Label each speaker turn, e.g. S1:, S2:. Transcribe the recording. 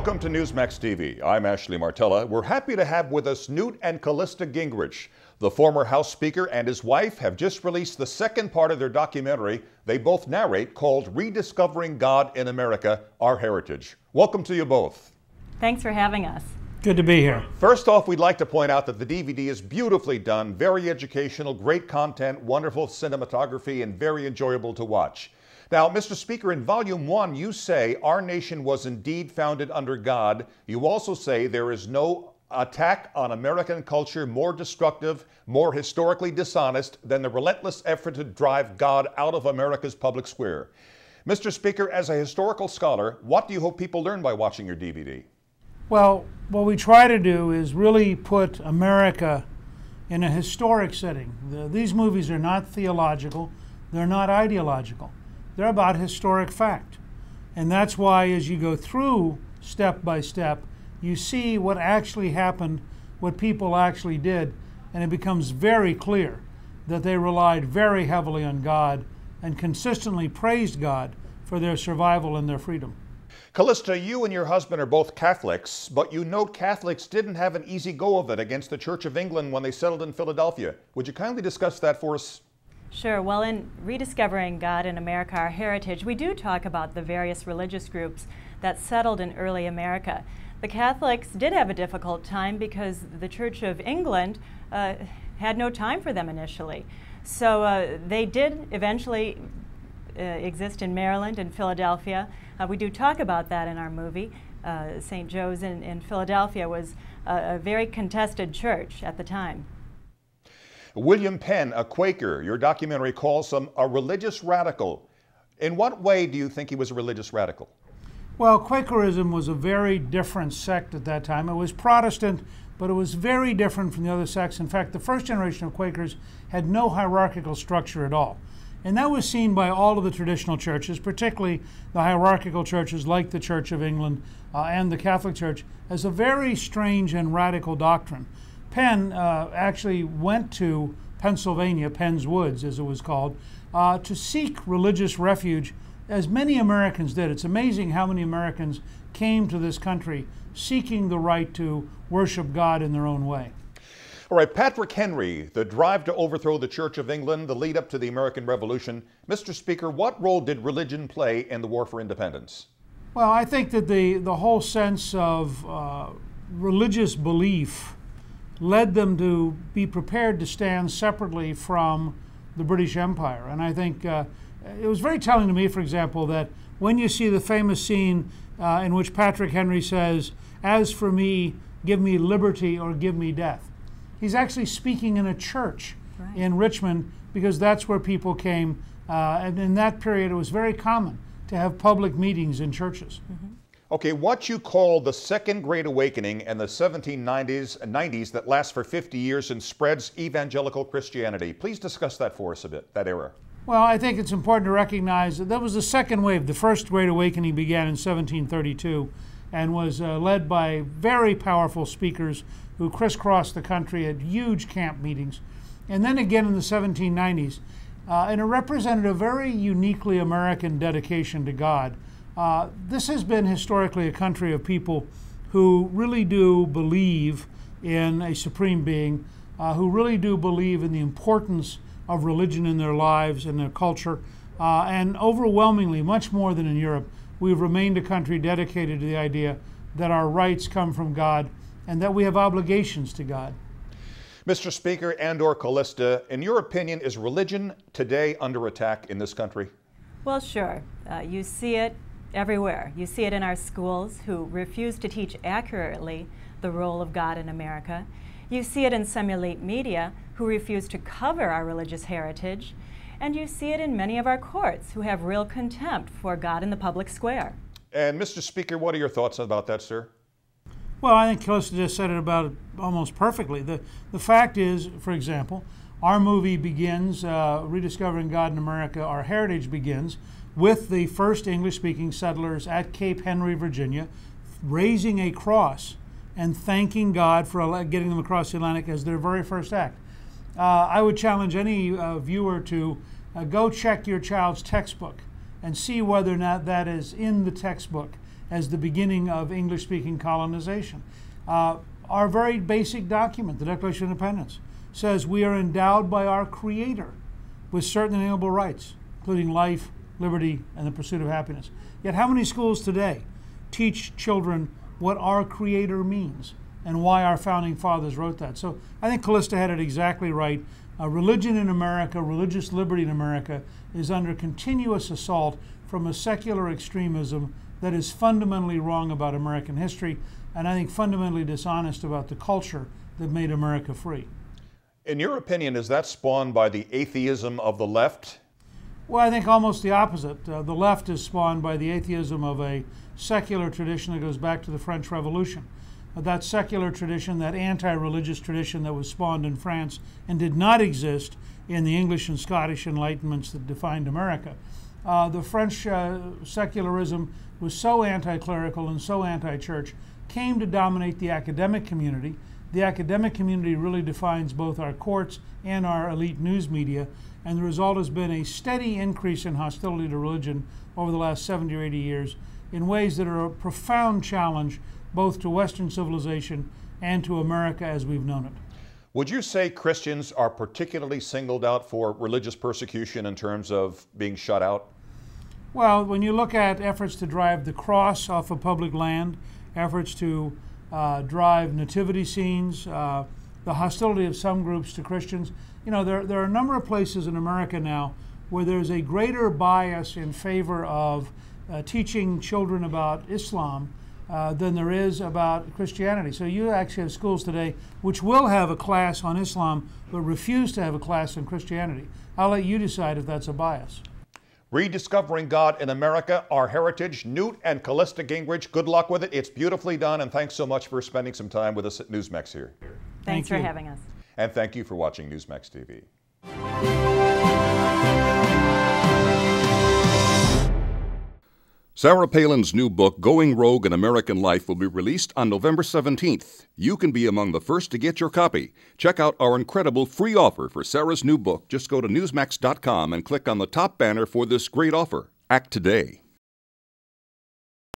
S1: Welcome to Newsmax TV. I'm Ashley Martella. We're happy to have with us Newt and Callista Gingrich. The former House Speaker and his wife have just released the second part of their documentary they both narrate called Rediscovering God in America, Our Heritage. Welcome to you both.
S2: Thanks for having us.
S3: Good to be here.
S1: First off, we'd like to point out that the DVD is beautifully done, very educational, great content, wonderful cinematography, and very enjoyable to watch. Now, Mr. Speaker, in Volume 1, you say our nation was indeed founded under God. You also say there is no attack on American culture more destructive, more historically dishonest than the relentless effort to drive God out of America's public square. Mr. Speaker, as a historical scholar, what do you hope people learn by watching your DVD?
S3: Well, what we try to do is really put America in a historic setting. These movies are not theological, they're not ideological. They're about historic fact. And that's why as you go through step by step, you see what actually happened, what people actually did, and it becomes very clear that they relied very heavily on God and consistently praised God for their survival and their freedom.
S1: Callista, you and your husband are both Catholics, but you note Catholics didn't have an easy go of it against the Church of England when they settled in Philadelphia. Would you kindly discuss that for us?
S2: Sure. Well, in Rediscovering God in America, Our Heritage, we do talk about the various religious groups that settled in early America. The Catholics did have a difficult time because the Church of England had no time for them initially. So they did eventually exist in Maryland and Philadelphia. We do talk about that in our movie. St. Joe's in Philadelphia was a very contested church at the time.
S1: William Penn, a Quaker, your documentary calls him a religious radical. In what way do you think he was a religious radical?
S3: Well, Quakerism was a very different sect at that time. It was Protestant, but it was very different from the other sects. In fact, the first generation of Quakers had no hierarchical structure at all. And that was seen by all of the traditional churches, particularly the hierarchical churches like the Church of England and the Catholic Church, as a very strange and radical doctrine. Penn actually went to Pennsylvania, Penn's Woods as it was called, to seek religious refuge, as many Americans did. It's amazing how many Americans came to this country seeking the right to worship God in their own way.
S1: All right, Patrick Henry, the drive to overthrow the Church of England, the lead up to the American Revolution. Mr. Speaker, what role did religion play in the war for independence?
S3: Well, I think that the whole sense of religious belief led them to be prepared to stand separately from the British Empire. And I think it was very telling to me, for example, that when you see the famous scene in which Patrick Henry says, "As for me, give me liberty or give me death," he's actually speaking in a church in Richmond, because that's where people came. And in that period, it was very common to have public meetings in churches.
S2: Mm-hmm.
S1: Okay, what you call the Second Great Awakening in the 1790s and 90s that lasts for 50 years and spreads evangelical Christianity. Please discuss that for us a bit, that era.
S3: Well, I think it's important to recognize that was the second wave. The First Great Awakening began in 1732 and was led by very powerful speakers who crisscrossed the country at huge camp meetings. And then again in the 1790s, and it represented a very uniquely American dedication to God. This has been historically a country of people who really do believe in a supreme being, who really do believe in the importance of religion in their lives and their culture, and overwhelmingly, much more than in Europe, we've remained a country dedicated to the idea that our rights come from God and that we have obligations to God.
S1: Mr. Speaker and/or Callista, in your opinion, is religion today under attack in this country?
S2: Well, sure. You see it everywhere. You see it in our schools, who refuse to teach accurately the role of God in America. You see it in some elite media, who refuse to cover our religious heritage. And you see it in many of our courts, who have real contempt for God in the public square.
S1: And Mr. Speaker, what are your thoughts about that, sir?
S3: Well, I think Callista just said it about almost perfectly. The fact is, for example, our movie begins, Rediscovering God in America, Our Heritage begins with the first English-speaking settlers at Cape Henry, Virginia, raising a cross and thanking God for getting them across the Atlantic as their very first act. I would challenge any viewer to go check your child's textbook and see whether or not that is in the textbook as the beginning of English-speaking colonization. Our very basic document, the Declaration of Independence, says we are endowed by our Creator with certain inalienable rights, including life, liberty, and the pursuit of happiness. Yet how many schools today teach children what our Creator means and why our founding fathers wrote that? So I think Callista had it exactly right. Religion in America, religious liberty in America, is under continuous assault from a secular extremism that is fundamentally wrong about American history, and I think fundamentally dishonest about the culture that made America free.
S1: In your opinion, is that spawned by the atheism of the left?
S3: Well, I think almost the opposite. The left is spawned by the atheism of a secular tradition that goes back to the French Revolution. That secular tradition, that anti-religious tradition that was spawned in France and did not exist in the English and Scottish Enlightenments that defined America. The French secularism was so anti-clerical and so anti-church, came to dominate the academic community. The academic community really defines both our courts and our elite news media, and the result has been a steady increase in hostility to religion over the last 70 or 80 years in ways that are a profound challenge both to Western civilization and to America as we've known it.
S1: Would you say Christians are particularly singled out for religious persecution in terms of being shut out?
S3: Well, when you look at efforts to drive the cross off of public land, efforts to drive nativity scenes, the hostility of some groups to Christians, there are a number of places in America now where there's a greater bias in favor of teaching children about Islam than there is about Christianity. So you actually have schools today which will have a class on Islam but refuse to have a class on Christianity. I'll let you decide if that's a bias.
S1: Rediscovering God in America, Our Heritage. Newt and Callista Gingrich, good luck with it. It's beautifully done, and thanks so much for spending some time with us at Newsmax here.
S2: Thanks for having us.
S1: And thank you for watching Newsmax TV. Sarah Palin's new book, Going Rogue in American Life, will be released on November 17th. You can be among the first to get your copy. Check out our incredible free offer for Sarah's new book. Just go to Newsmax.com and click on the top banner for this great offer. Act today.